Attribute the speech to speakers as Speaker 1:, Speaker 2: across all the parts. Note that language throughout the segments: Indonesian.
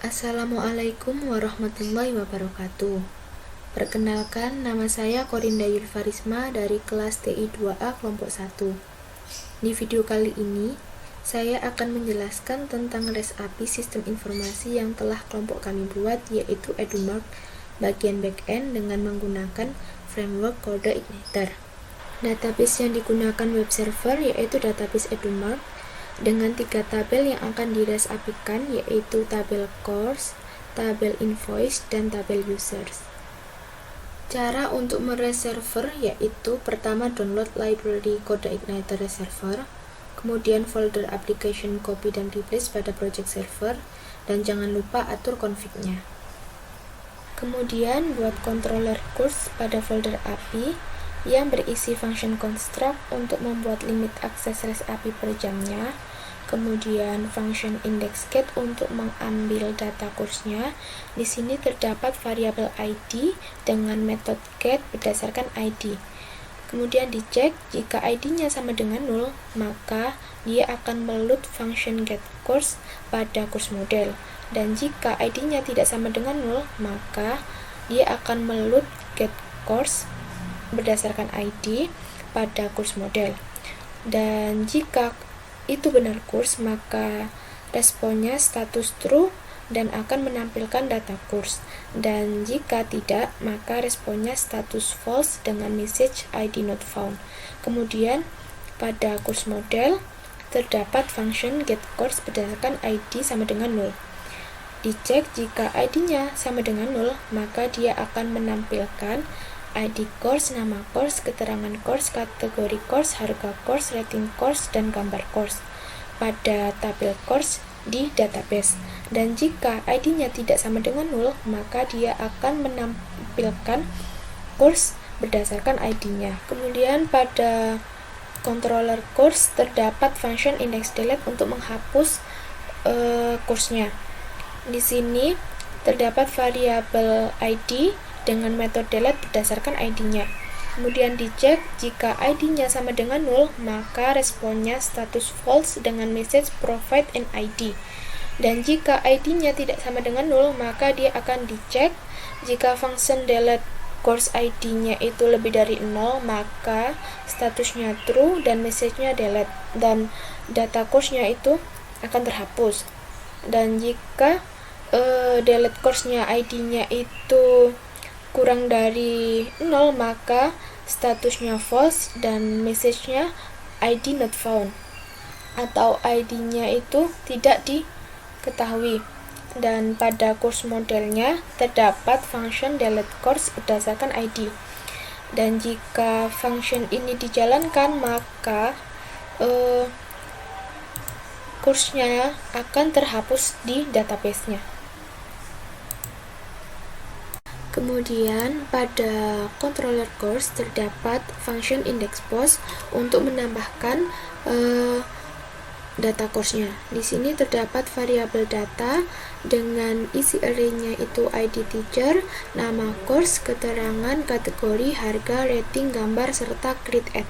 Speaker 1: Assalamualaikum warahmatullahi wabarakatuh. Perkenalkan, nama saya Korinda Yulfarisma dari kelas TI 2A kelompok 1. Di video kali ini, saya akan menjelaskan tentang REST API sistem informasi yang telah kelompok kami buat, yaitu Edumark bagian backend dengan menggunakan framework CodeIgniter. Database yang digunakan web server yaitu database Edumark dengan 3 tabel yang akan di-REST API-kan, yaitu tabel course, tabel invoice, dan tabel users. Cara untuk meREST server yaitu pertama download library CodeIgniter REST server, kemudian folder application copy dan replace pada project server, dan jangan lupa atur config-nya. Kemudian buat controller course pada folder API yang berisi function construct untuk membuat limit akses REST API per jamnya, kemudian function index get untuk mengambil data course-nya. Di sini terdapat variabel ID dengan metode get berdasarkan ID. Kemudian dicek jika ID-nya sama dengan 0, maka dia akan meload function get course pada course model. Dan jika ID-nya tidak sama dengan 0, maka dia akan meload get course berdasarkan ID pada course model. Dan jika itu benar course, maka responnya status true dan akan menampilkan data course. Dan jika tidak, maka responnya status false dengan message ID not found. Kemudian pada course model terdapat function get course berdasarkan ID sama dengan 0. Dicek jika ID-nya sama dengan 0, maka dia akan menampilkan ID course, nama course, keterangan course, kategori course, harga course, rating course, dan gambar course pada tabel course di database. Dan jika ID-nya tidak sama dengan 0, maka dia akan menampilkan course berdasarkan ID-nya. Kemudian pada controller course terdapat function index delete untuk menghapus course-nya. Di sini terdapat variabel ID dengan metode delete berdasarkan ID-nya. Kemudian dicek jika ID-nya sama dengan 0, maka responnya status false dengan message provide an ID. Dan jika ID-nya tidak sama dengan 0, maka dia akan dicek jika function delete course ID-nya itu lebih dari 0, maka statusnya true dan message-nya delete, dan data course-nya itu akan terhapus. Dan jika delete course-nya ID-nya itu kurang dari 0, maka statusnya false dan message-nya ID not found atau ID-nya itu tidak diketahui. Dan pada course modelnya terdapat function delete course berdasarkan ID. Dan jika function ini dijalankan, maka course-nya akan terhapus di database-nya. Kemudian pada controller course terdapat function index post untuk menambahkan data course-nya. Di sini terdapat variabel data dengan isi array-nya itu ID teacher, nama course, keterangan, kategori, harga, rating, gambar, serta create add.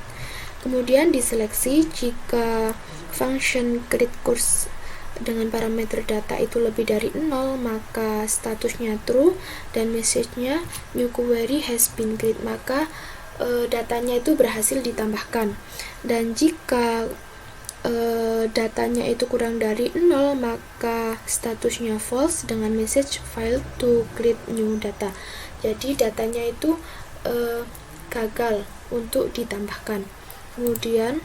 Speaker 1: Kemudian diseleksi jika function create course dengan parameter data itu lebih dari 0, maka statusnya true dan message-nya new query has been created, maka datanya itu berhasil ditambahkan. Dan jika datanya itu kurang dari 0, maka statusnya false dengan message failed to create new data. Jadi datanya itu gagal untuk ditambahkan. Kemudian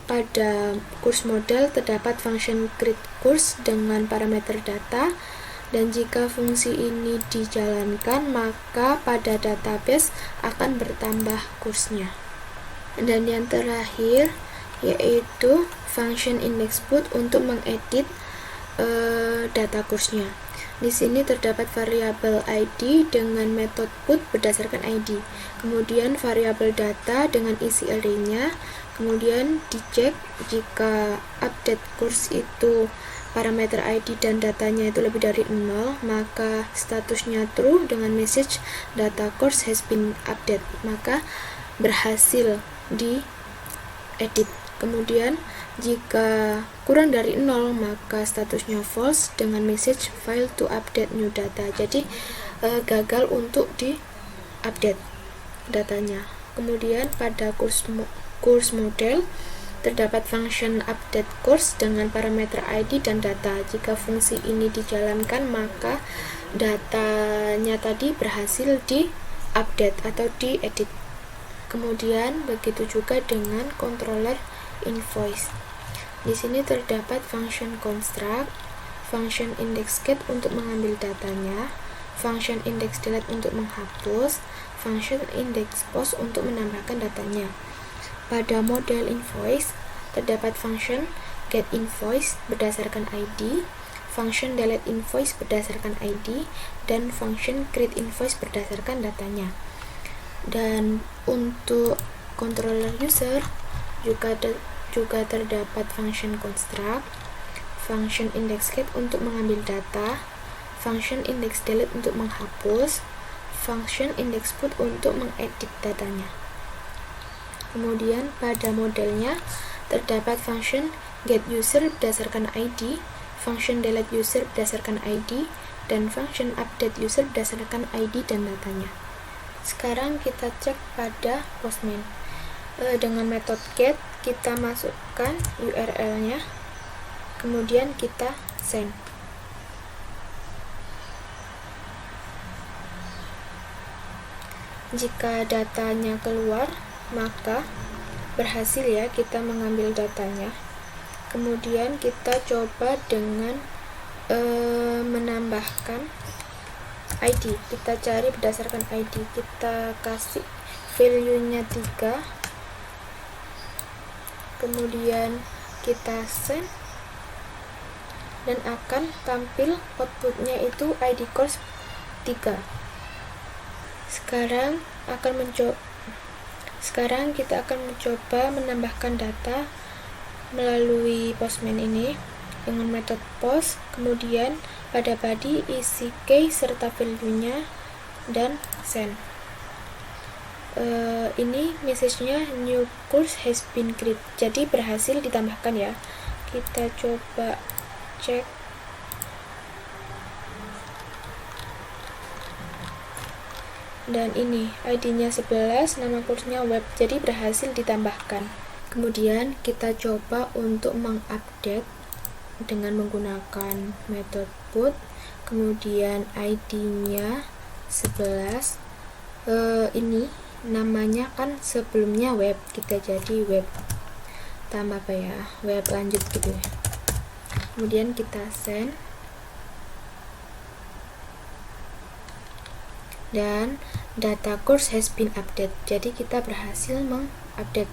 Speaker 1: pada course model terdapat function create course dengan parameter data, dan jika fungsi ini dijalankan, maka pada database akan bertambah course-nya. Dan yang terakhir yaitu function index put untuk mengedit data course-nya. Di sini terdapat variabel ID dengan metode put berdasarkan ID. Kemudian variabel data dengan isi array-nya. Kemudian dicek jika update course itu parameter ID dan datanya itu lebih dari 0, maka statusnya true dengan message data course has been updated, maka berhasil di edit. Kemudian Jika kurang dari 0, maka statusnya false dengan message fail to update new data. Jadi gagal untuk di-update datanya. Kemudian pada course model terdapat function update course dengan parameter ID dan data. Jika fungsi ini dijalankan, maka datanya tadi berhasil di-update atau diedit. Kemudian begitu juga dengan controller invoice. Di sini terdapat function construct, function index get untuk mengambil datanya, function index delete untuk menghapus, function index post untuk menambahkan datanya. Pada model invoice terdapat function get invoice berdasarkan ID, function delete invoice berdasarkan ID, dan function create invoice berdasarkan datanya. Dan untuk controller user juga terdapat function construct, function index get untuk mengambil data, function index delete untuk menghapus, function index put untuk mengedit datanya. Kemudian pada modelnya terdapat function get user berdasarkan ID, function delete user berdasarkan ID, dan function update user berdasarkan ID dan datanya. Sekarang kita cek pada Postman. Dengan metode get kita masukkan URL-nya, kemudian kita send. Jika datanya keluar, maka berhasil ya kita mengambil datanya. Kemudian kita coba dengan menambahkan ID. Kita cari berdasarkan ID. Kita kasih value-nya 3. Kemudian kita send, dan akan tampil outputnya itu ID course 3. Sekarang kita akan mencoba menambahkan data melalui Postman ini dengan metode post, kemudian pada body isi key serta value-nya, dan send. Ini message-nya new course has been created, jadi berhasil ditambahkan ya. Kita coba cek. Dan ini ID-nya 11, nama kursnya web, jadi berhasil ditambahkan. Kemudian kita coba untuk mengupdate dengan menggunakan metode put, kemudian ID-nya 11. Ini namanya kan sebelumnya web, kita jadi web tambah apa ya, web lanjut gitu. Kemudian kita send, dan data course has been updated, jadi kita berhasil mengupdate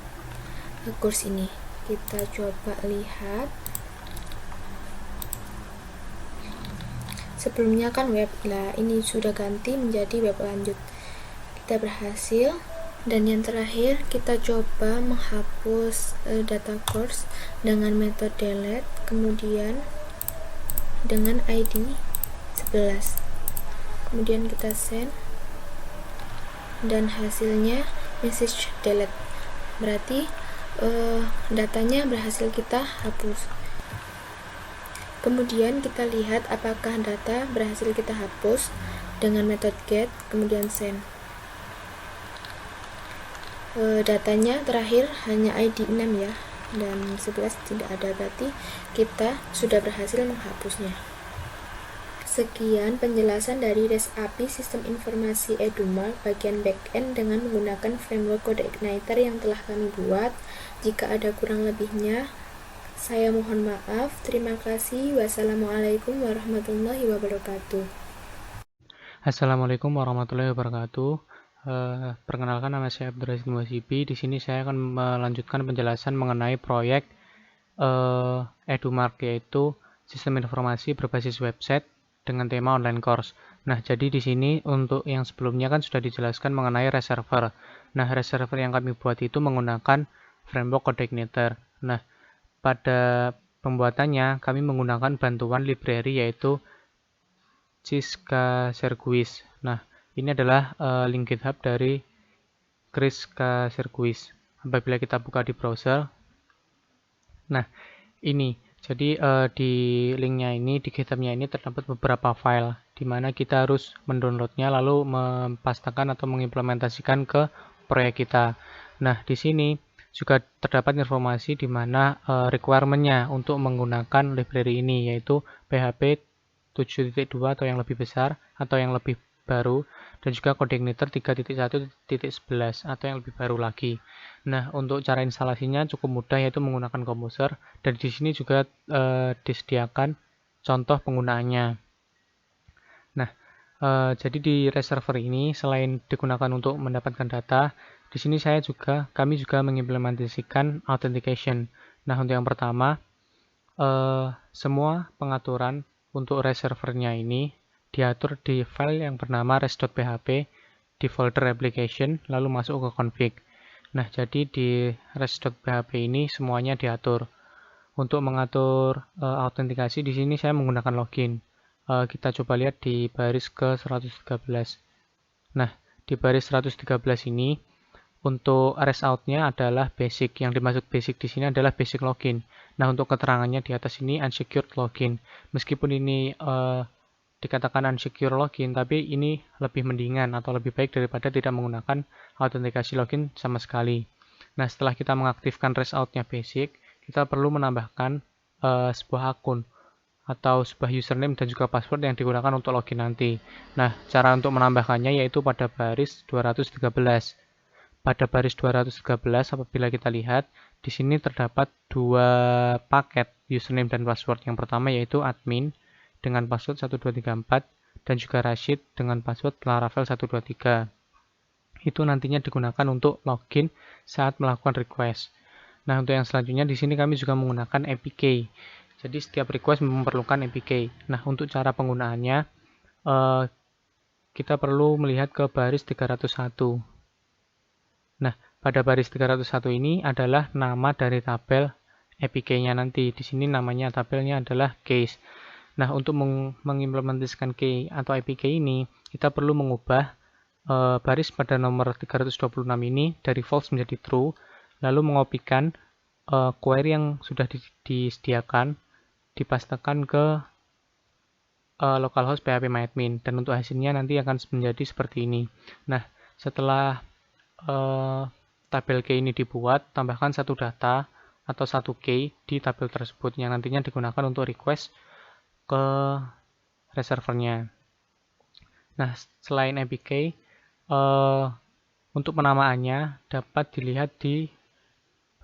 Speaker 1: course ini. Kita coba lihat, sebelumnya kan web, lah ini sudah ganti menjadi web lanjut, kita berhasil. Dan yang terakhir kita coba menghapus data course dengan metode delete, kemudian dengan ID 11, kemudian kita send, dan hasilnya message delete, berarti datanya berhasil kita hapus. Kemudian kita lihat apakah data berhasil kita hapus dengan metode get, kemudian send. Datanya terakhir hanya ID 6 ya, dan 11 tidak ada, berarti kita sudah berhasil menghapusnya. Sekian penjelasan dari REST API Sistem Informasi Edumark bagian backend dengan menggunakan framework Code Igniter yang telah kami buat. Jika ada kurang lebihnya, saya mohon maaf. Terima kasih. Wassalamualaikum warahmatullahi wabarakatuh.
Speaker 2: Assalamualaikum warahmatullahi wabarakatuh. Perkenalkan, nama saya Abdurrahim Wasibi. Di sini saya akan melanjutkan penjelasan mengenai proyek Edumark, yaitu sistem informasi berbasis website dengan tema online course. Nah, jadi di sini untuk yang sebelumnya kan sudah dijelaskan mengenai REST server. Nah, REST server yang kami buat itu menggunakan framework Code Igniter. Nah, pada pembuatannya kami menggunakan bantuan library yaitu Chris-K Circuits. Nah, ini adalah link GitHub dari Chris-K Circuits. Apabila kita buka di browser, Nah, ini. Jadi di linknya ini, di GitHub-nya ini terdapat beberapa file, di mana kita harus mendownloadnya lalu mempastakan atau mengimplementasikan ke proyek kita. Nah, di sini juga terdapat informasi di mana requirement-nya untuk menggunakan library ini, yaitu PHP 7.2 atau yang lebih besar atau yang lebih baru, dan juga CodeIgniter 3.1.11 atau yang lebih baru lagi. Nah, untuk cara instalasinya cukup mudah, yaitu menggunakan Composer, dan di sini juga disediakan contoh penggunaannya. Nah, jadi di REST server ini selain digunakan untuk mendapatkan data, di sini kami juga mengimplementasikan authentication. Nah, untuk yang pertama, semua pengaturan untuk REST servernya ini diatur di file yang bernama rest.php di folder application, lalu masuk ke config. Nah, jadi di rest.php ini semuanya diatur. Untuk mengatur autentikasi di sini saya menggunakan login. Kita coba lihat di baris ke 113. Nah, di baris 113 ini untuk REST out-nya adalah basic. Yang dimaksud basic di sini adalah basic login. Nah, untuk keterangannya di atas ini unsecured login. Meskipun ini dikatakan unsecure login, tapi ini lebih mendingan atau lebih baik daripada tidak menggunakan autentikasi login sama sekali. Nah, setelah kita mengaktifkan REST out-nya basic, kita perlu menambahkan sebuah akun atau sebuah username dan juga password yang digunakan untuk login nanti. Nah, cara untuk menambahkannya yaitu pada baris 213. Pada baris 213, apabila kita lihat, di sini terdapat dua paket username dan password. Yang pertama yaitu admin dengan password 1234 dan juga Rashid dengan password Laravel 123. Itu nantinya digunakan untuk login saat melakukan request. Nah, untuk yang selanjutnya di sini kami juga menggunakan APK. Jadi setiap request memerlukan APK. Nah, untuk cara penggunaannya kita perlu melihat ke baris 301. Nah, pada baris 301 ini adalah nama dari tabel APK-nya nanti. Di sini namanya tabelnya adalah case. Nah, untuk mengimplementasikan key atau APK ini, kita perlu mengubah baris pada nomor 326 ini dari false menjadi true, lalu mengopikan query yang sudah disediakan, dipastekan ke localhost phpMyAdmin, dan untuk hasilnya nanti akan menjadi seperti ini. Nah, setelah tabel key ini dibuat, tambahkan satu data atau satu key di tabel tersebut yang nantinya digunakan untuk request ke reservernya. Nah, selain APK, untuk penamaannya dapat dilihat di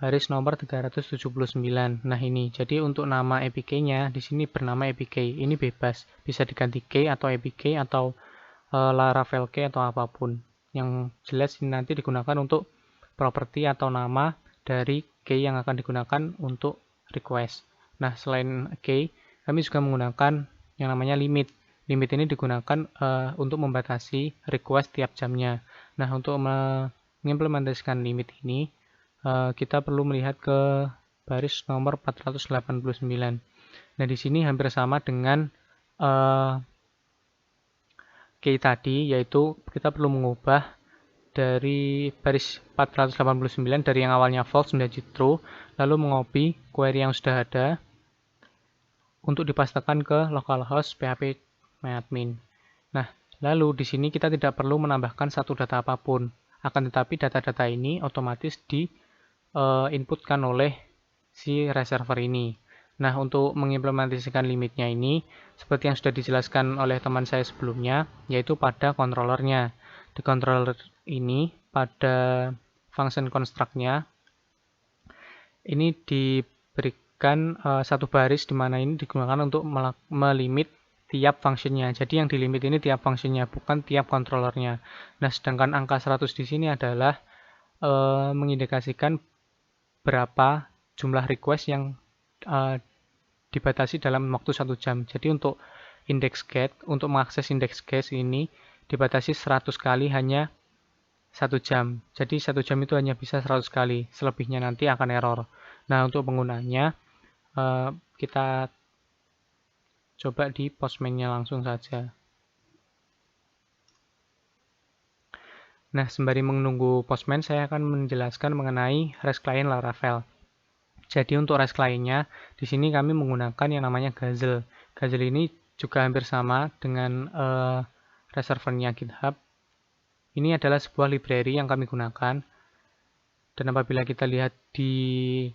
Speaker 2: baris nomor 379. Nah, ini. Jadi untuk nama APK-nya di sini bernama APK. Ini bebas, bisa diganti key atau APK atau Laravel key atau apapun. Yang jelas ini nanti digunakan untuk properti atau nama dari key yang akan digunakan untuk request. Nah, selain key, kami juga menggunakan yang namanya limit. Limit ini digunakan untuk membatasi request tiap jamnya. Nah, untuk mengimplementasikan limit ini, kita perlu melihat ke baris nomor 489. Nah, di sini hampir sama dengan key tadi, yaitu kita perlu mengubah dari baris 489 dari yang awalnya false menjadi true, lalu mengopi query yang sudah ada untuk dipastekan ke localhost phpMyAdmin. Nah, lalu di sini kita tidak perlu menambahkan satu data apapun, akan tetapi data-data ini otomatis diinputkan oleh si reserver ini. Nah, untuk mengimplementasikan limitnya ini, seperti yang sudah dijelaskan oleh teman saya sebelumnya, yaitu pada controllernya. Di controller ini, pada function construct-nya, ini diberikan satu baris di mana ini digunakan untuk melimit tiap functionnya. Jadi yang dilimit ini tiap functionnya, bukan tiap controllernya. Nah, sedangkan angka 100 di sini adalah mengindikasikan berapa jumlah request yang dibatasi dalam waktu 1 jam. Jadi untuk index get, untuk mengakses index get ini dibatasi 100 kali hanya 1 jam. Jadi 1 jam itu hanya bisa 100 kali, selebihnya nanti akan error. Nah, untuk penggunanya kita coba di Postman-nya langsung saja. Nah, sembari menunggu Postman, saya akan menjelaskan mengenai REST Client Laravel. Jadi untuk REST client-nya, di sini kami menggunakan yang namanya Gazelle. Gazelle ini juga hampir sama dengan REST servernya GitHub. Ini adalah sebuah library yang kami gunakan. Dan apabila kita lihat di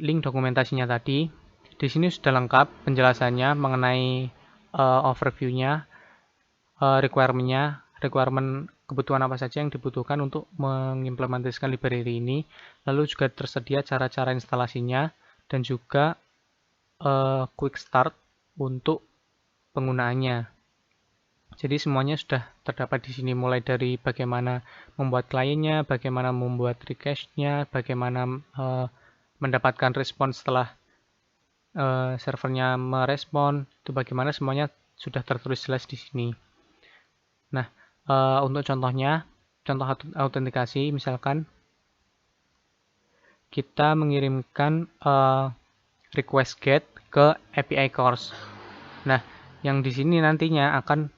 Speaker 2: link dokumentasinya tadi, di sini sudah lengkap penjelasannya mengenai overview-nya, requirement kebutuhan apa saja yang dibutuhkan untuk mengimplementasikan library ini, lalu juga tersedia cara-cara instalasinya, dan juga quick start untuk penggunaannya. Jadi semuanya sudah terdapat di sini, mulai dari bagaimana membuat kliennya, bagaimana membuat request-nya, bagaimana mendapatkan respon setelah servernya merespon, itu bagaimana semuanya sudah tertulis jelas di sini. Nah, untuk contohnya, contoh autentikasi, misalkan kita mengirimkan request get ke API CORS. Nah, yang di sini nantinya akan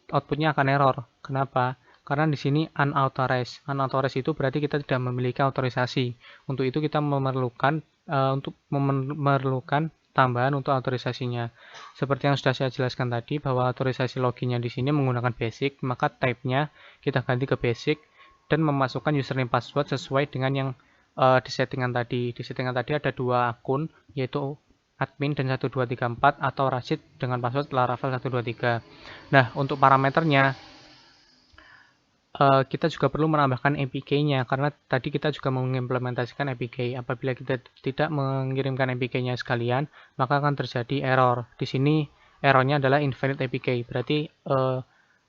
Speaker 2: outputnya akan error. Kenapa? Karena di sini unauthorized. Unauthorized itu berarti kita tidak memiliki autorisasi. Untuk itu kita memerlukan tambahan untuk autorisasinya. Seperti yang sudah saya jelaskan tadi, bahwa autorisasi loginnya di sini menggunakan basic, maka type-nya kita ganti ke basic dan memasukkan username password sesuai dengan yang di settingan tadi. Di settingan tadi ada 2 akun, yaitu admin dan 1234 atau Rashid dengan password laravel 123. Nah, untuk parameternya kita juga perlu menambahkan APK-nya, karena tadi kita juga mengimplementasikan APK. Apabila kita tidak mengirimkan APK-nya sekalian, maka akan terjadi error. Di sini errornya adalah invalid APK. Berarti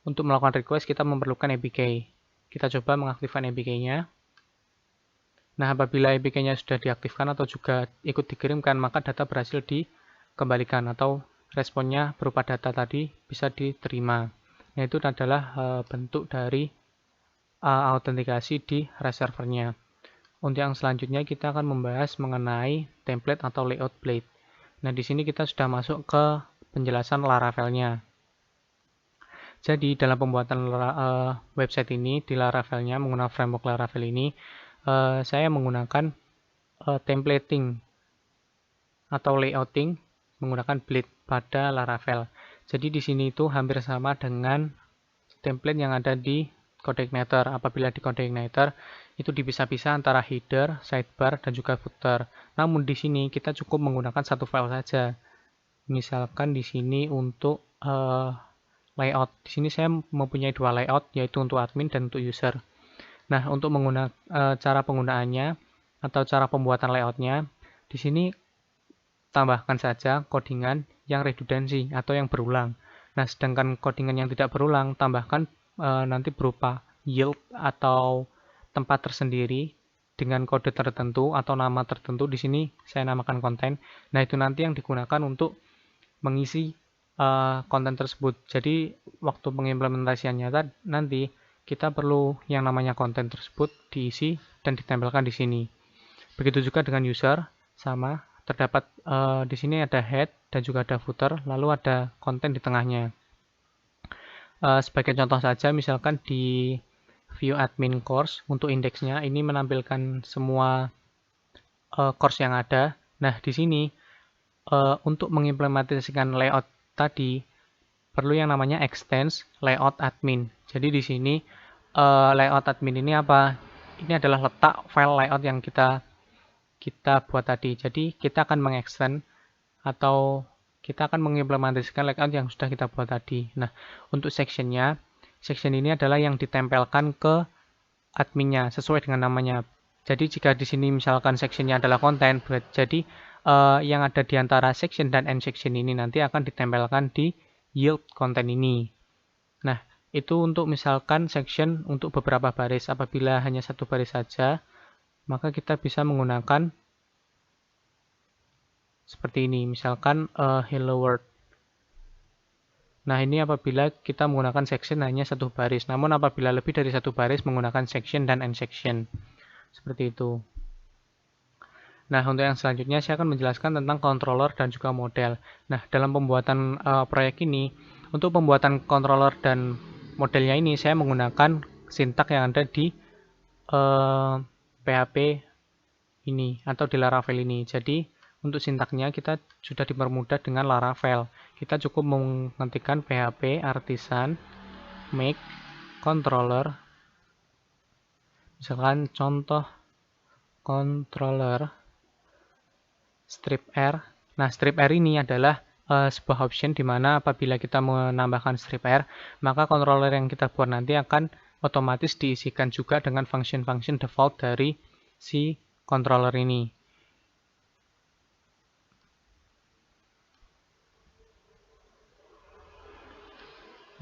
Speaker 2: untuk melakukan request kita memerlukan APK. Kita coba mengaktifkan APK-nya. Nah, apabila APK-nya sudah diaktifkan atau juga ikut dikirimkan, maka data berhasil dikembalikan atau responnya berupa data tadi bisa diterima. Nah, itu adalah bentuk dari autentikasi di REST servernya. Untuk yang selanjutnya kita akan membahas mengenai template atau layout blade. Nah, di sini kita sudah masuk ke penjelasan Laravel-nya. Jadi, dalam pembuatan website ini di Laravel-nya menggunakan framework Laravel ini, saya menggunakan templating atau layouting menggunakan blade pada Laravel. Jadi di sini itu hampir sama dengan template yang ada di CodeIgniter. Apabila di CodeIgniter itu dipisah-pisah antara header, sidebar, dan juga footer. Namun di sini kita cukup menggunakan satu file saja. Misalkan di sini untuk layout. Di sini saya mempunyai 2 layout, yaitu untuk admin dan untuk user. Nah, untuk menggunakan cara penggunaannya atau cara pembuatan layoutnya, di sini tambahkan saja codingan yang redundancy atau yang berulang. Nah, sedangkan codingan yang tidak berulang, tambahkan nanti berupa yield atau tempat tersendiri dengan kode tertentu atau nama tertentu. Di sini saya namakan konten. Nah, itu nanti yang digunakan untuk mengisi konten tersebut. Jadi, waktu pengimplementasiannya nanti kita perlu yang namanya konten tersebut diisi dan ditempelkan di sini. Begitu juga dengan user, sama terdapat di sini ada head dan juga ada footer, lalu ada konten di tengahnya. Sebagai contoh saja, misalkan di view admin course untuk indeksnya ini menampilkan semua course yang ada. Nah, di sini untuk mengimplementasikan layout tadi perlu yang namanya extends layout admin. Jadi di sini layout admin ini apa? Ini adalah letak file layout yang kita buat tadi. Jadi kita akan mengextend atau kita akan mengimplementasikan layout yang sudah kita buat tadi. Nah, untuk sectionnya, section ini adalah yang ditempelkan ke adminnya sesuai dengan namanya. Jadi jika di sini misalkan sectionnya adalah konten, jadi yang ada di antara section dan end section ini nanti akan ditempelkan di yield konten ini. Nah, itu untuk misalkan section untuk beberapa baris. Apabila hanya satu baris saja, maka kita bisa menggunakan seperti ini, misalkan hello world. Nah, ini apabila kita menggunakan section hanya satu baris. Namun apabila lebih dari satu baris menggunakan section dan end section. Seperti itu. Nah, untuk yang selanjutnya saya akan menjelaskan tentang controller dan juga model. Nah, dalam pembuatan proyek ini, untuk pembuatan controller dan modelnya ini saya menggunakan sintak yang ada di PHP ini atau di Laravel ini. Jadi untuk sintaknya kita sudah dipermudah dengan Laravel. Kita cukup mengetikkan php artisan make controller, misalkan contoh controller strip R. Nah, strip R ini adalah sebuah option di mana apabila kita menambahkan strip R, maka controller yang kita buat nanti akan otomatis diisikan juga dengan function-function default dari si controller ini.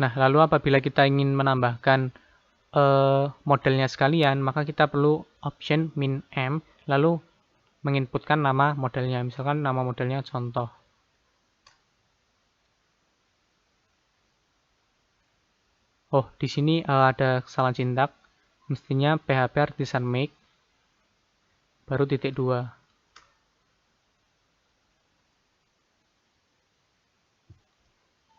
Speaker 2: Nah, lalu apabila kita ingin menambahkan modelnya sekalian, maka kita perlu option min m, lalu menginputkan nama modelnya. Misalkan nama modelnya contoh. Oh, di sini ada kesalahan sintak. Mestinya php artisan make baru titik 2.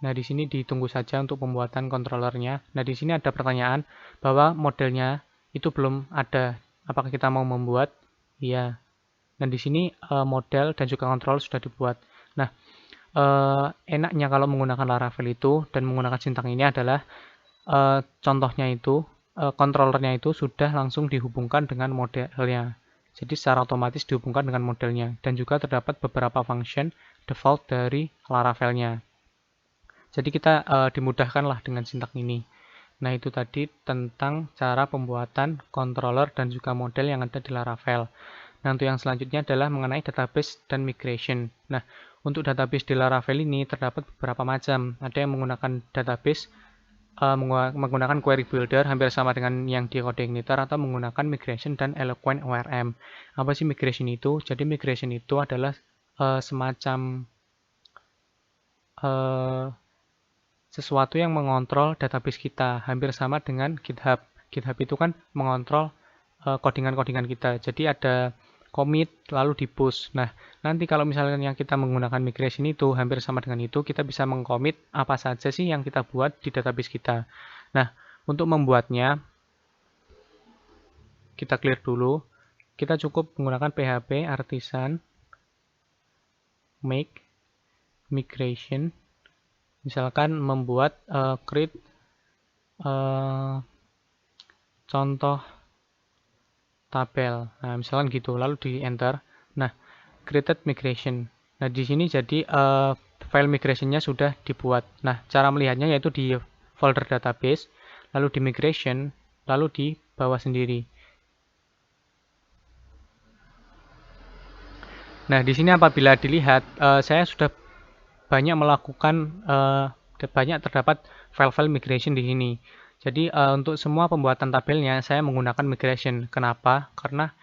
Speaker 2: Nah, di sini ditunggu saja untuk pembuatan controllernya. Nah, di sini ada pertanyaan bahwa modelnya itu belum ada. Apakah kita mau membuat? Iya. Dan di sini model dan juga kontrol sudah dibuat. Nah, enaknya kalau menggunakan Laravel itu dan menggunakan sintak ini adalah contohnya itu, controllernya itu sudah langsung dihubungkan dengan modelnya. Jadi secara otomatis dihubungkan dengan modelnya. Dan juga terdapat beberapa function default dari Laravelnya. Jadi kita dimudahkanlah dengan sintak ini. Nah, itu tadi tentang cara pembuatan controller dan juga model yang ada di Laravel. Nah, untuk yang selanjutnya adalah mengenai database dan migration. Nah, untuk database di Laravel ini terdapat beberapa macam. Ada yang menggunakan database menggunakan query builder hampir sama dengan yang di CodeIgniter, atau menggunakan migration dan Eloquent ORM. Apa sih migration itu? Jadi migration itu adalah semacam sesuatu yang mengontrol database kita, hampir sama dengan GitHub. GitHub itu kan mengontrol codingan-codingan kita. Jadi ada commit lalu di push. Nah, nanti kalau misalnya kita menggunakan migration itu hampir sama dengan itu, kita bisa mengcommit apa saja sih yang kita buat di database kita. Nah, untuk membuatnya kita clear dulu. Kita cukup menggunakan php artisan make migration. Misalkan membuat create contoh tabel. Nah, misalkan gitu, lalu di enter. Nah, created migration. Nah, di sini jadi file migrationnya sudah dibuat. Nah, cara melihatnya yaitu di folder database, lalu di migration, lalu di bawah sendiri. Nah, di sini apabila dilihat, saya sudah banyak melakukan banyak terdapat file-file migration di sini. Jadi untuk semua pembuatan tabelnya saya menggunakan migration. Kenapa? Karena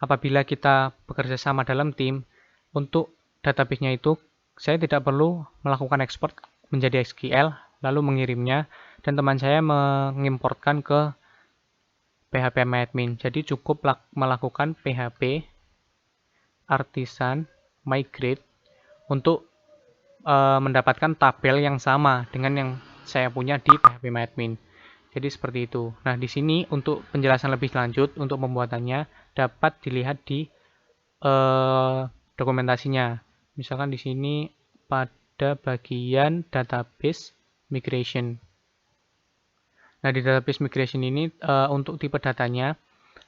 Speaker 2: apabila kita bekerja sama dalam tim, untuk database-nya itu saya tidak perlu melakukan export menjadi SQL lalu mengirimnya, dan teman saya mengimportkan ke php-myadmin. Jadi cukup melakukan php artisan migrate untuk mendapatkan tabel yang sama dengan yang saya punya di php-myadmin. Jadi seperti itu. Nah, di sini untuk penjelasan lebih lanjut untuk pembuatannya dapat dilihat di dokumentasinya. Misalkan di sini pada bagian database migration. Nah, di database migration ini untuk tipe datanya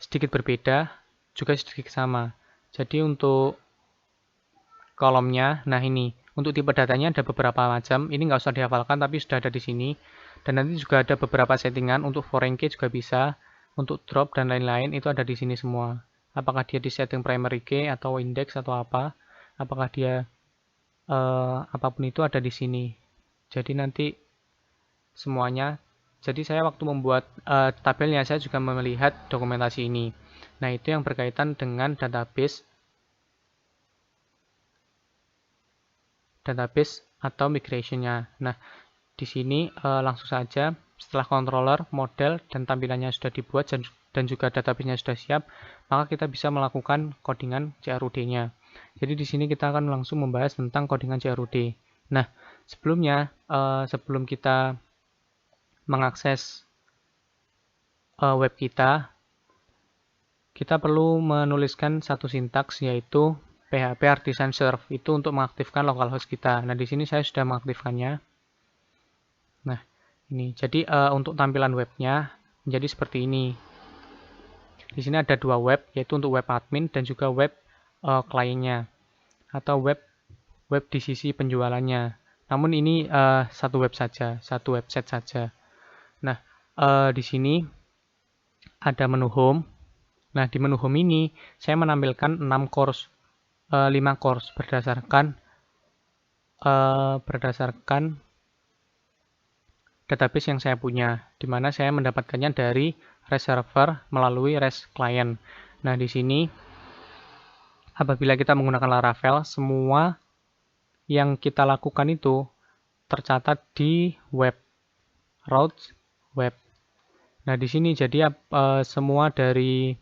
Speaker 2: sedikit berbeda, juga sedikit sama. Jadi untuk kolomnya, nah ini untuk tipe datanya ada beberapa macam. Ini nggak usah dihafalkan, tapi sudah ada di sini. Dan nanti juga ada beberapa settingan untuk foreign key juga bisa, untuk drop dan lain-lain itu ada di sini semua. Apakah dia di setting primary key atau index atau apa? Apakah dia apapun itu ada di sini. Jadi nanti semuanya. Jadi saya waktu membuat tabelnya saya juga melihat dokumentasi ini. Nah, itu yang berkaitan dengan database atau migration-nya. Nah, di sini langsung saja setelah controller, model, dan tampilannya sudah dibuat dan juga database-nya sudah siap, maka kita bisa melakukan codingan CRUD-nya. Jadi di sini kita akan langsung membahas tentang codingan CRUD. Nah, sebelumnya sebelum kita mengakses web kita kita perlu menuliskan satu sintaks, yaitu PHP artisan serve, itu untuk mengaktifkan localhost kita. Nah, di sini saya sudah mengaktifkannya. Nah, ini. Jadi untuk tampilan webnya menjadi seperti ini. Di sini ada dua web, yaitu untuk web admin dan juga web kliennya atau web di sisi penjualannya. Namun ini satu web saja, satu website saja. Nah, di sini ada menu home. Nah, di menu home ini saya menampilkan 5 course berdasarkan database yang saya punya, di mana saya mendapatkannya dari REST server melalui REST client. Nah, di sini apabila kita menggunakan Laravel, semua yang kita lakukan itu tercatat di web, routes web. Nah, di sini jadi semua dari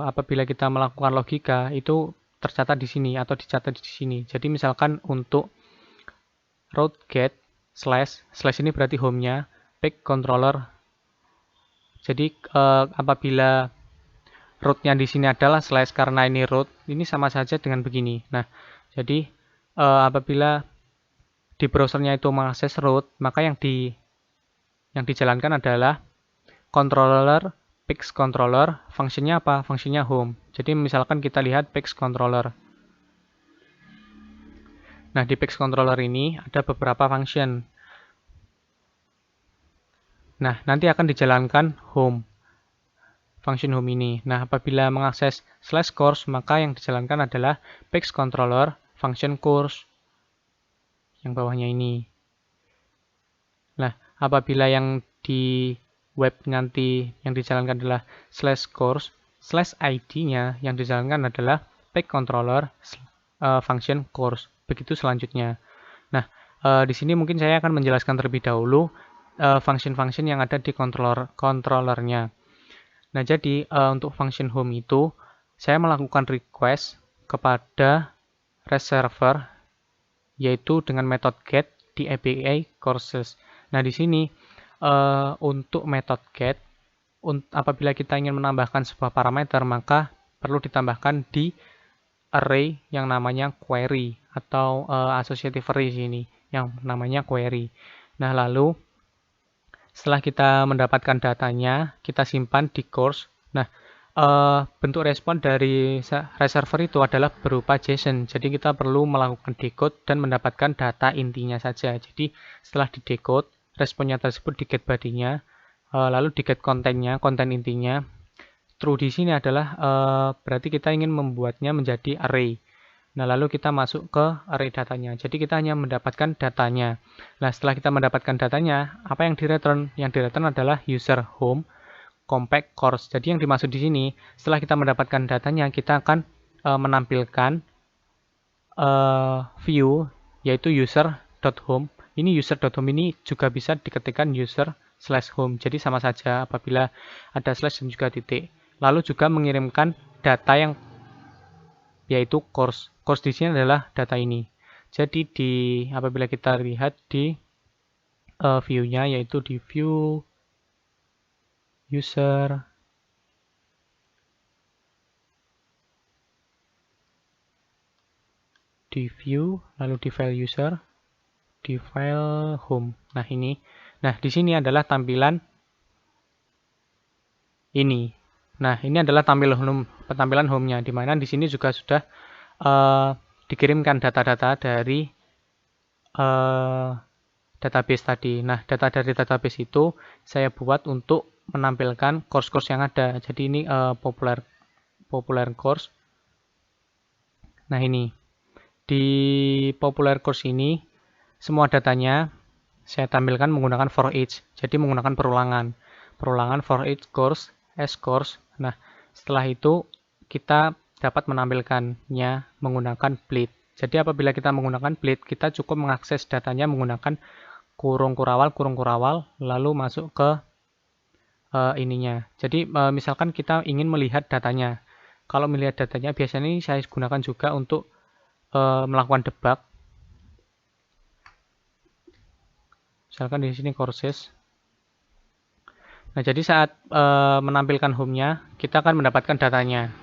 Speaker 2: apabila kita melakukan logika itu tercatat di sini atau dicatat di sini. Jadi misalkan untuk route get slash ini berarti home-nya, page controller. Jadi apabila root-nya di sini adalah slash karena ini root, ini sama saja dengan begini. Nah, jadi apabila di browsernya itu mengakses root, maka yang dijalankan adalah controller page controller, fungsinya apa? Fungsinya home. Jadi misalkan kita lihat page controller. Nah, di page controller ini ada beberapa function. Nah, nanti akan dijalankan home. Function home ini. Nah, apabila mengakses /course, maka yang dijalankan adalah page controller function course. Yang bawahnya ini. Nah, apabila yang di web nanti yang dijalankan adalah /course, /id-nya yang dijalankan adalah page controller function course. Begitu selanjutnya. Nah, di sini mungkin saya akan menjelaskan terlebih dahulu function-function yang ada di controllernya. Nah, jadi untuk function home itu saya melakukan request kepada REST server yaitu dengan metode get di API courses. Nah, di sini untuk metode get apabila kita ingin menambahkan sebuah parameter, maka perlu ditambahkan di array yang namanya query atau associative array sini yang namanya query. Nah, lalu setelah kita mendapatkan datanya, kita simpan di course. Nah, bentuk respon dari REST server itu adalah berupa JSON. Jadi kita perlu melakukan decode dan mendapatkan data intinya saja. Jadi setelah di decode, responnya tersebut di get body-nya, lalu di get kontennya, konten intinya. True di sini adalah berarti kita ingin membuatnya menjadi array. Nah, lalu kita masuk ke array datanya. Jadi kita hanya mendapatkan datanya. Nah, setelah kita mendapatkan datanya, apa yang di-return? Yang di-return adalah user home compact course. Jadi yang dimaksud di sini, setelah kita mendapatkan datanya, kita akan menampilkan view yaitu user.home. Ini user.home ini juga bisa diketikkan user/home. Jadi sama saja apabila ada slash dan juga titik. Lalu juga mengirimkan data yang yaitu course. Course di sini adalah data ini. Jadi apabila kita lihat di view-nya yaitu di view user di view lalu di file user di file home. Nah, ini. Nah, di sini adalah tampilan ini. Nah, ini adalah tampilan home-nya, di mana di sini juga sudah dikirimkan data-data dari database tadi. Nah, data dari database itu saya buat untuk menampilkan course-course yang ada. Jadi ini popular course. Nah, ini di popular course ini semua datanya saya tampilkan menggunakan for each. Jadi menggunakan perulangan for each course as course. Nah, setelah itu kita dapat menampilkannya menggunakan bleed. Jadi apabila kita menggunakan bleed, kita cukup mengakses datanya menggunakan kurung kurawal, lalu masuk ke ininya. Jadi misalkan kita ingin melihat datanya. Kalau melihat datanya, biasanya ini saya gunakan juga untuk melakukan debug. Misalkan di sini courses. Nah, jadi saat menampilkan home-nya, kita akan mendapatkan datanya.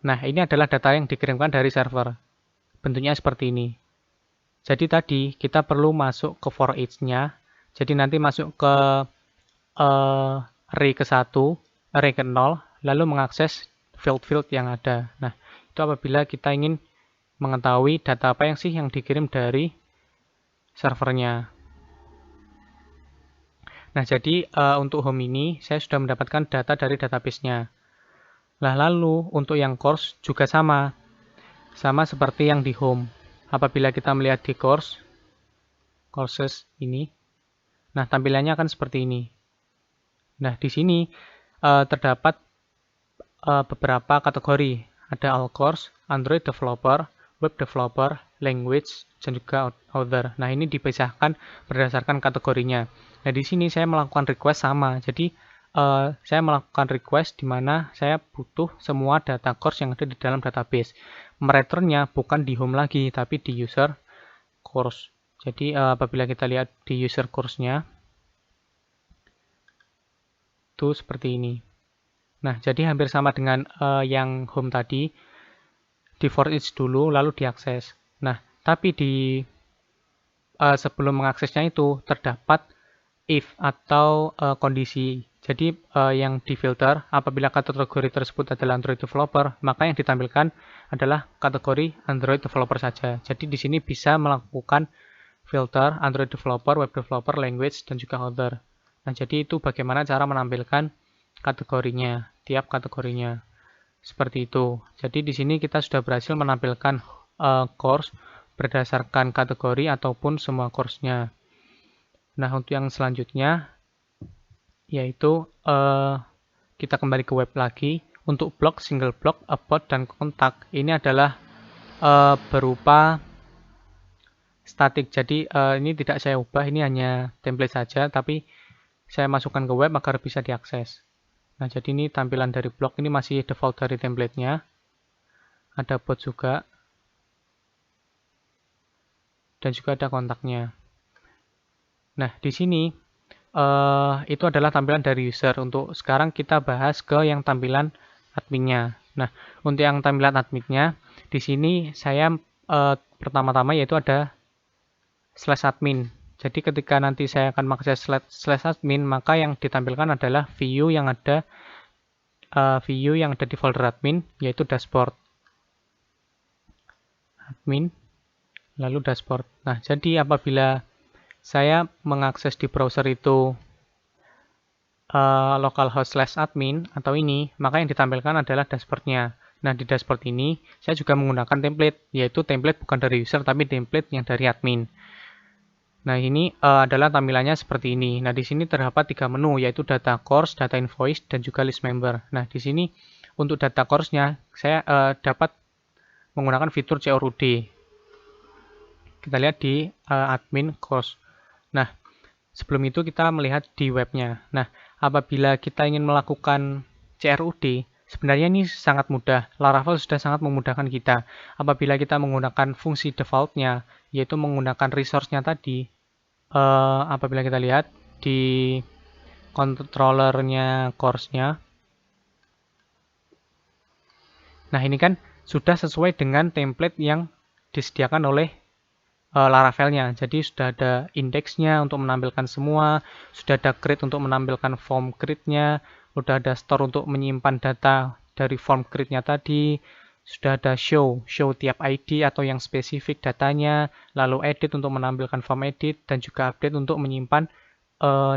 Speaker 2: Nah, ini adalah data yang dikirimkan dari server. Bentuknya seperti ini. Jadi tadi kita perlu masuk ke for each-nya. Jadi nanti masuk ke array ke-1, array ke-0, lalu mengakses field-field yang ada. Nah, itu apabila kita ingin mengetahui data apa yang sih yang dikirim dari servernya. Nah, jadi untuk home ini saya sudah mendapatkan data dari database-nya. Nah, lalu untuk yang course juga sama seperti yang di home. Apabila kita melihat di courses ini, nah tampilannya akan seperti ini. Nah, di sini terdapat beberapa kategori. Ada all course, Android developer, web developer, language, dan juga other. Nah, ini dipisahkan berdasarkan kategorinya. Nah, di sini saya melakukan request sama. Jadi, saya melakukan request di mana saya butuh semua data course yang ada di dalam database. Mereturnnya bukan di home lagi, tapi di user course. Jadi, apabila kita lihat di user course-nya, itu seperti ini. Nah, jadi hampir sama dengan yang home tadi, di for each dulu, lalu diakses. Nah, tapi sebelum mengaksesnya itu terdapat if atau kondisi. Jadi yang difilter apabila kategori tersebut adalah Android developer, maka yang ditampilkan adalah kategori Android developer saja. Jadi di sini bisa melakukan filter Android developer, web developer, language, dan juga other. Nah, jadi itu bagaimana cara menampilkan kategorinya, tiap kategorinya. Seperti itu. Jadi di sini kita sudah berhasil menampilkan course berdasarkan kategori ataupun semua course-nya. Nah, untuk yang selanjutnya yaitu kita kembali ke web lagi. Untuk blog, single blog, about, dan kontak ini adalah berupa statik. Jadi ini tidak saya ubah, ini hanya template saja, tapi saya masukkan ke web agar bisa diakses. Nah, jadi ini tampilan dari blog ini masih default dari template-nya. Ada bot juga. Dan juga ada kontaknya. Nah, di sini itu adalah tampilan dari user. Untuk sekarang kita bahas ke yang tampilan adminnya. Nah, untuk yang tampilan adminnya, di sini saya pertama-tama yaitu ada /admin. Jadi ketika nanti saya akan mengakses /admin, maka yang ditampilkan adalah view yang ada di folder admin, yaitu dashboard. Admin, lalu dashboard. Nah, jadi apabila saya mengakses di browser itu localhost /admin atau ini, maka yang ditampilkan adalah dashboardnya. Nah, di dashboard ini saya juga menggunakan template, yaitu template bukan dari user tapi template yang dari admin. Nah, ini adalah tampilannya seperti ini. Nah, di sini terdapat 3 menu, yaitu data course, data invoice, dan juga list member. Nah, di sini untuk data course-nya saya dapat menggunakan fitur CRUD. Kita lihat di admin course. Nah, sebelum itu kita melihat di webnya. Nah, apabila kita ingin melakukan CRUD, sebenarnya ini sangat mudah. Laravel sudah sangat memudahkan kita. Apabila kita menggunakan fungsi default-nya, yaitu menggunakan resource-nya tadi, apabila kita lihat di controller-nya course-nya, nah ini kan sudah sesuai dengan template yang disediakan oleh Laravel-nya. Jadi sudah ada indeksnya untuk menampilkan semua, sudah ada create untuk menampilkan form create-nya, sudah ada store untuk menyimpan data dari form create-nya tadi, sudah ada show tiap ID atau yang spesifik datanya, lalu edit untuk menampilkan form edit, dan juga update untuk menyimpan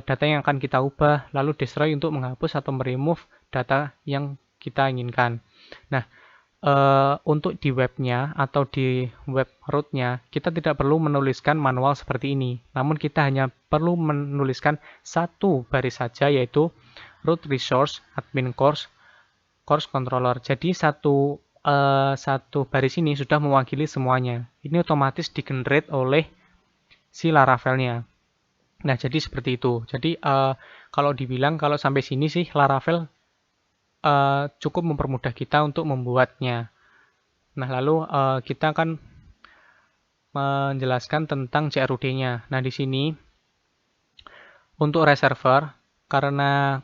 Speaker 2: data yang akan kita ubah, lalu destroy untuk menghapus atau meremove data yang kita inginkan. Nah, untuk di webnya atau di web root-nya, kita tidak perlu menuliskan manual seperti ini. Namun kita hanya perlu menuliskan satu baris saja, yaitu root resource admin course controller. Jadi satu baris ini sudah mewakili semuanya. Ini otomatis di-generate oleh si Laravel-nya. Nah, jadi seperti itu. Jadi kalau dibilang kalau sampai sini sih Laravel cukup mempermudah kita untuk membuatnya. Nah, lalu kita akan menjelaskan tentang CRUD-nya. Nah, di sini untuk reserver, karena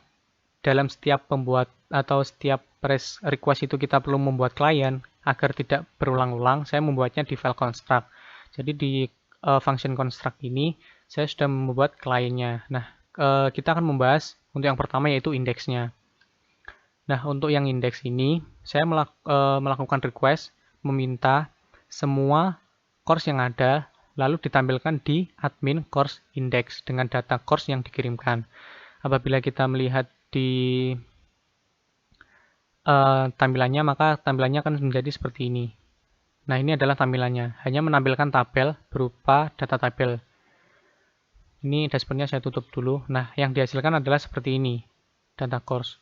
Speaker 2: dalam setiap pembuat atau setiap press request itu kita perlu membuat klien agar tidak berulang-ulang, saya membuatnya di file construct. Jadi di function construct ini saya sudah membuat kliennya. Nah, kita akan membahas untuk yang pertama yaitu indeksnya. Nah, untuk yang indeks ini saya melakukan request meminta semua course yang ada lalu ditampilkan di admin course index dengan data course yang dikirimkan. Apabila kita melihat di tampilannya, maka tampilannya akan menjadi seperti ini. Nah, ini adalah tampilannya. Hanya menampilkan tabel berupa data tabel. Ini dashboardnya saya tutup dulu. Nah, yang dihasilkan adalah seperti ini, data course.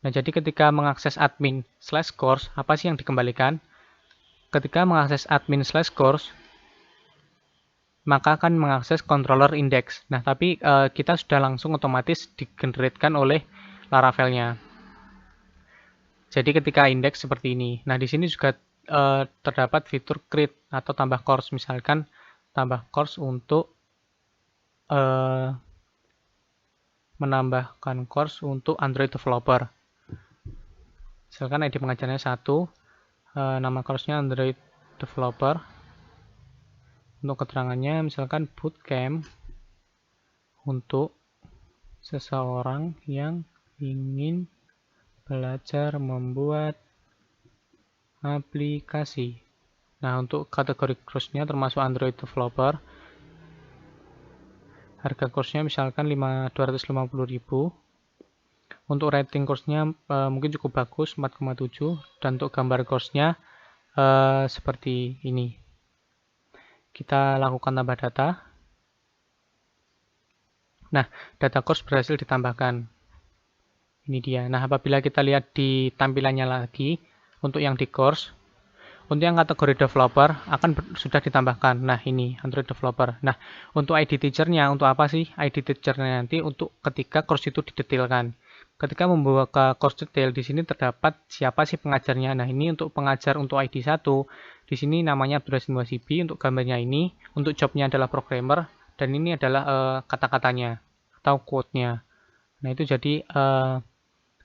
Speaker 2: Nah, jadi ketika mengakses admin/course, apa sih yang dikembalikan? Ketika mengakses admin/course, maka akan mengakses controller index. Nah, tapi kita sudah langsung otomatis digeneratkan oleh Laravel-nya. Jadi ketika indeks seperti ini. Nah, di sini juga terdapat fitur create atau tambah course. Misalkan tambah course untuk menambahkan course untuk Android developer. Misalkan ID pengajarnya 1, nama course-nya Android developer. Untuk keterangannya misalkan bootcamp untuk seseorang yang ingin belajar membuat aplikasi. Nah, untuk kategori course-nya termasuk Android developer. Harga course-nya misalkan 250.000. Untuk rating course-nya mungkin cukup bagus, 4,7. Dan untuk gambar course-nya seperti ini. Kita lakukan tambah data. Nah, data course berhasil ditambahkan. Ini dia. Nah, apabila kita lihat di tampilannya lagi, untuk yang di course, untuk yang kategori developer akan sudah ditambahkan. Nah, ini Android developer. Nah, untuk ID teacher-nya, untuk apa sih ID teacher-nya nanti? Untuk ketika course itu didetailkan. Ketika membuka course detail, di sini terdapat siapa sih pengajarnya. Nah, ini untuk pengajar untuk ID 1. Di sini namanya Abdurrahim Wasibi. Untuk gambarnya ini, untuk job-nya adalah programmer. Dan ini adalah kata-katanya atau quote-nya. Nah, itu jadi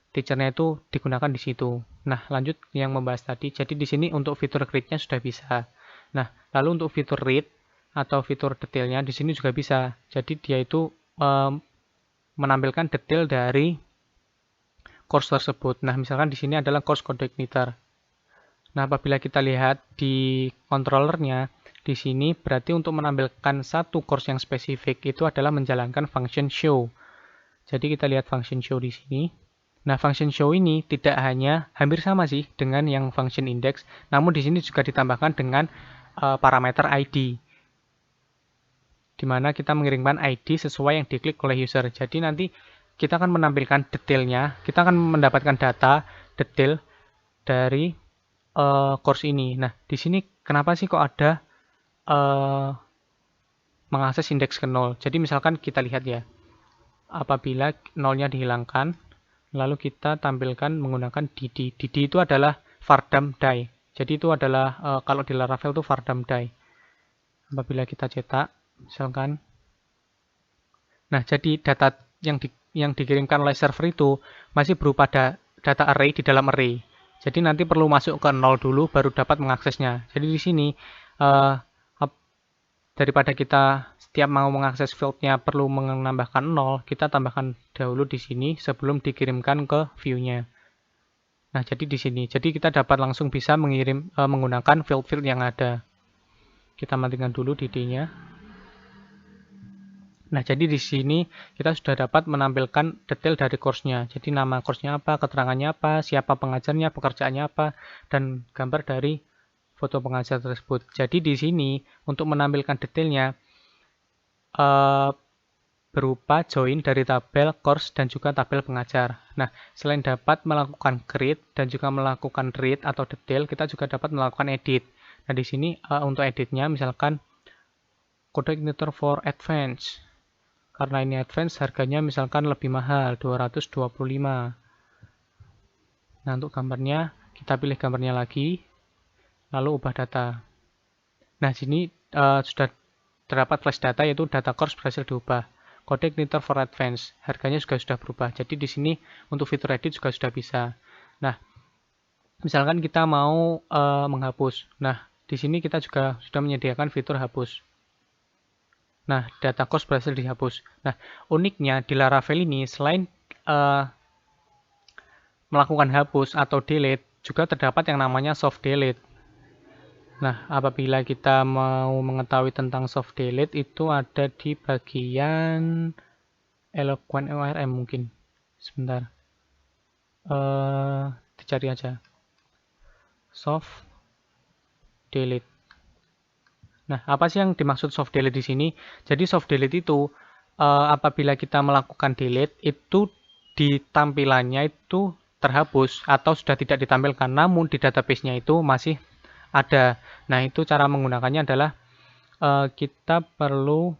Speaker 2: teacher-nya itu digunakan di situ. Nah, lanjut yang membahas tadi. Jadi di sini untuk fitur create-nya sudah bisa. Nah, lalu untuk fitur read atau fitur detailnya di sini juga bisa. Jadi dia itu menampilkan detail dari course tersebut. Nah, misalkan di sini adalah course code igniter. Nah, apabila kita lihat di controllernya, di sini berarti untuk menampilkan satu course yang spesifik itu adalah menjalankan function show. Jadi kita lihat function show di sini. Nah, function show ini tidak hanya hampir sama sih dengan yang function index, namun di sini juga ditambahkan dengan parameter ID, di mana kita mengirimkan ID sesuai yang diklik oleh user. Jadi nanti kita akan menampilkan detailnya, kita akan mendapatkan data detail dari course ini. Nah, di sini kenapa sih kok ada mengakses indeks ke 0? Jadi misalkan kita lihat ya, apabila nolnya dihilangkan, lalu kita tampilkan menggunakan dd. dd itu adalah vardam die. Jadi itu adalah kalau di Laravel itu vardam die. Apabila kita cetak, misalkan. Nah, jadi data yang dikirimkan oleh server itu masih berupa data array di dalam array. Jadi nanti perlu masuk ke 0 dulu baru dapat mengaksesnya. Jadi di sini daripada kita setiap mau mengakses fieldnya perlu menambahkan 0, kita tambahkan dahulu di sini sebelum dikirimkan ke view-nya. Nah, jadi di sini. Jadi kita dapat langsung bisa menggunakan field-field yang ada. Kita matikan dulu dd-nya. Nah, jadi di sini kita sudah dapat menampilkan detail dari course-nya. Jadi nama course-nya apa, keterangannya apa, siapa pengajarnya, pekerjaannya apa, dan gambar dari foto pengajar tersebut. Jadi di sini untuk menampilkan detailnya berupa join dari tabel course dan juga tabel pengajar. Nah, selain dapat melakukan create dan juga melakukan read atau detail, kita juga dapat melakukan edit. Nah, di sini untuk editnya misalkan code igniter for advance. Karena ini advance harganya misalkan lebih mahal, 225. Nah, untuk gambarnya kita pilih gambarnya lagi. Lalu ubah data. Nah, sini sudah terdapat flash data yaitu data course berhasil diubah. Kode Igniter for Advanced. Harganya juga sudah berubah. Jadi di sini untuk fitur edit juga sudah bisa. Nah, misalkan kita mau menghapus. Nah, di sini kita juga sudah menyediakan fitur hapus. Nah, data course berhasil dihapus. Nah, uniknya di Laravel ini selain melakukan hapus atau delete, juga terdapat yang namanya soft delete. Nah, apabila kita mau mengetahui tentang soft delete, itu ada di bagian Eloquent ORM mungkin. Sebentar. Dicari aja. Soft delete. Nah, apa sih yang dimaksud soft delete di sini? Jadi soft delete itu apabila kita melakukan delete, itu di tampilannya itu terhapus atau sudah tidak ditampilkan, namun di database-nya itu masih ada. Nah, itu cara menggunakannya adalah kita perlu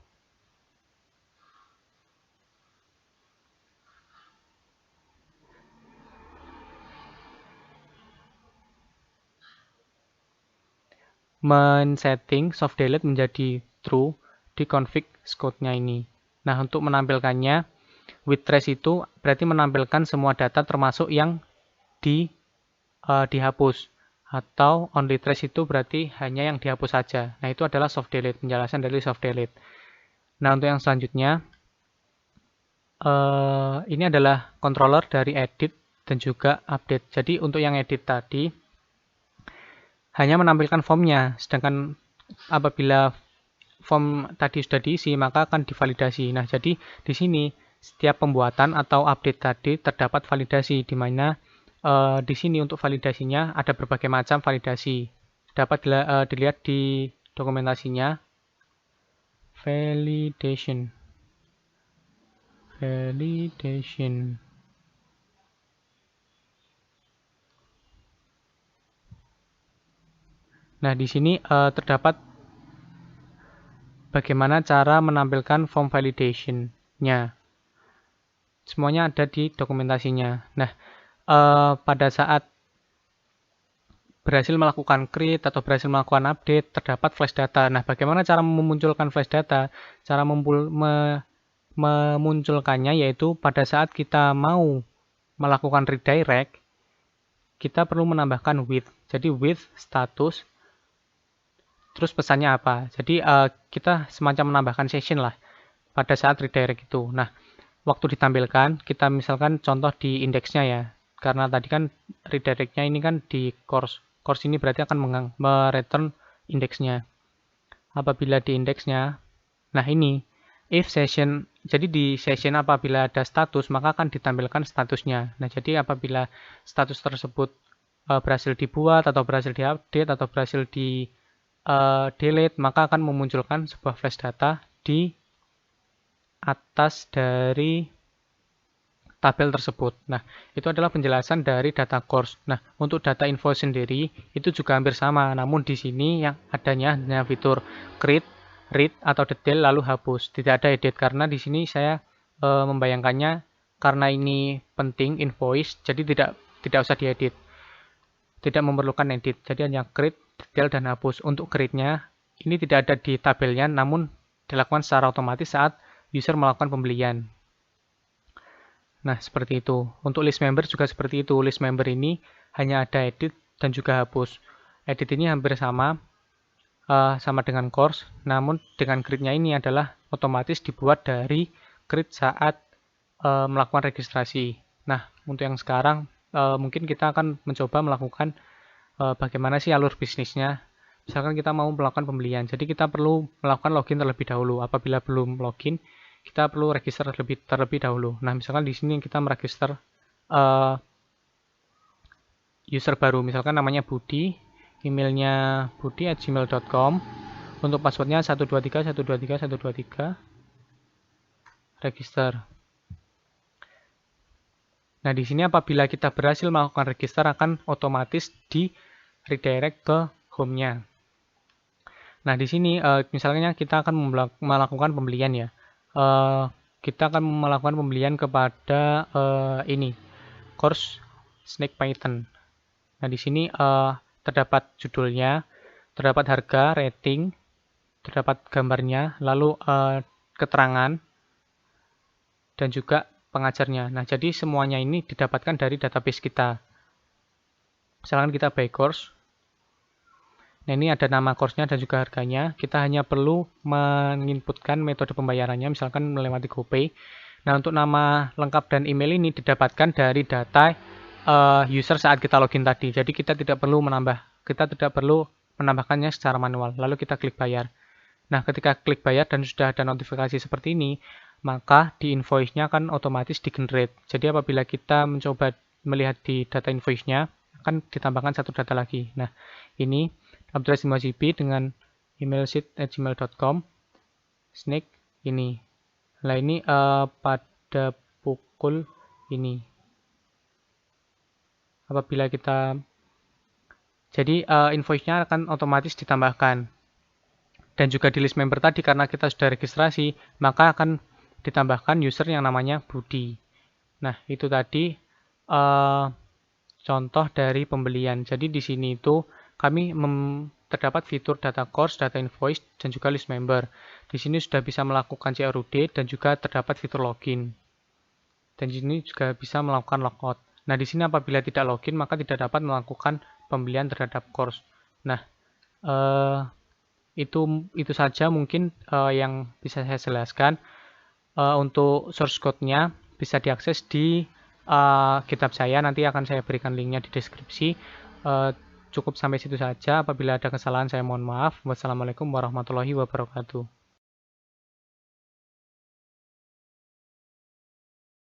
Speaker 2: men-setting soft delete menjadi true di config code-nya ini. Nah, untuk menampilkannya, with trace itu berarti menampilkan semua data termasuk yang dihapus. Atau only trace itu berarti hanya yang dihapus saja. Nah, itu adalah soft delete, penjelasan dari soft delete. Nah, untuk yang selanjutnya, ini adalah controller dari edit dan juga update. Jadi, untuk yang edit tadi, hanya menampilkan formnya, sedangkan apabila form tadi sudah diisi, maka akan divalidasi. Nah, jadi di sini setiap pembuatan atau update tadi terdapat validasi, di mana di sini untuk validasinya ada berbagai macam validasi. Dapat dilihat di dokumentasinya. Validation. Nah, di sini terdapat bagaimana cara menampilkan form validation-nya. Semuanya ada di dokumentasinya. Nah, pada saat berhasil melakukan create atau berhasil melakukan update, terdapat flash data. Nah, bagaimana cara memunculkan flash data? Cara memunculkannya yaitu pada saat kita mau melakukan redirect, kita perlu menambahkan with. Jadi with status, terus pesannya apa? Jadi kita semacam menambahkan session lah pada saat redirect itu. Nah, waktu ditampilkan, kita misalkan contoh di indeksnya ya. Karena tadi kan redirect-nya ini kan di course. Course ini berarti akan mereturn indeksnya. Apabila di indeksnya, nah ini, if session, jadi di session apabila ada status, maka akan ditampilkan statusnya. Nah, jadi apabila status tersebut berhasil dibuat, atau berhasil diupdate, atau berhasil di delete, maka akan memunculkan sebuah flash data di atas dari tabel tersebut. Nah, itu adalah penjelasan dari data course. Nah, untuk data info sendiri itu juga hampir sama, namun di sini yang adanya hanya fitur create, read atau detail lalu hapus. Tidak ada edit karena di sini saya membayangkannya karena ini penting invoice, jadi tidak usah diedit. Tidak memerlukan edit. Jadi hanya create, detail dan hapus. Untuk create-nya ini tidak ada di tabelnya, namun dilakukan secara otomatis saat user melakukan pembelian. Nah, seperti itu. Untuk list member juga seperti itu. List member ini hanya ada edit dan juga hapus. Edit ini hampir sama dengan course, namun dengan grid-nya ini adalah otomatis dibuat dari grid saat melakukan registrasi. Nah, untuk yang sekarang mungkin kita akan mencoba melakukan bagaimana sih alur bisnisnya. Misalkan kita mau melakukan pembelian, jadi kita perlu melakukan login terlebih dahulu. Apabila belum login, kita perlu register terlebih dahulu. Nah, misalkan di sini kita meregister user baru, misalkan namanya Budi, emailnya budi@gmail.com, untuk passwordnya 123, register. Nah, di sini apabila kita berhasil melakukan register akan otomatis di redirect ke home-nya. Nah, di sini misalnya kita akan melakukan pembelian ya. Kita akan melakukan pembelian kepada ini course Snake Python. Nah, di sini terdapat judulnya, terdapat harga, rating, terdapat gambarnya, lalu keterangan, dan juga pengajarnya. Nah, jadi semuanya ini didapatkan dari database kita. Misalkan kita buy course. Nah, ini ada nama course-nya dan juga harganya. Kita hanya perlu menginputkan metode pembayarannya, misalkan melewati GoPay. Nah, untuk nama lengkap dan email ini didapatkan dari data user saat kita login tadi. Jadi kita tidak perlu menambahkannya secara manual. Lalu kita klik bayar. Nah, ketika klik bayar dan sudah ada notifikasi seperti ini, maka di invoice-nya akan otomatis di-generate. Jadi apabila kita mencoba melihat di data invoice-nya, akan ditambahkan satu data lagi. Nah, ini abdurrahim.gb dengan email sheet@gmail.com snake ini. Nah, ini pada pukul ini. Apabila kita jadi invoice-nya akan otomatis ditambahkan. Dan juga di list member tadi karena kita sudah registrasi, maka akan ditambahkan user yang namanya Budi. Nah, itu tadi contoh dari pembelian. Jadi di sini itu kami terdapat fitur data course, data invoice, dan juga list member. Di sini sudah bisa melakukan CRUD dan juga terdapat fitur login. Dan di sini juga bisa melakukan logout. Nah, di sini apabila tidak login, maka tidak dapat melakukan pembelian terhadap course. Nah, itu saja mungkin yang bisa saya jelaskan. Untuk source code-nya bisa diakses di GitHub saya, nanti akan saya berikan linknya di deskripsi. Cukup sampai situ saja. Apabila ada kesalahan saya mohon maaf. Wassalamualaikum warahmatullahi wabarakatuh.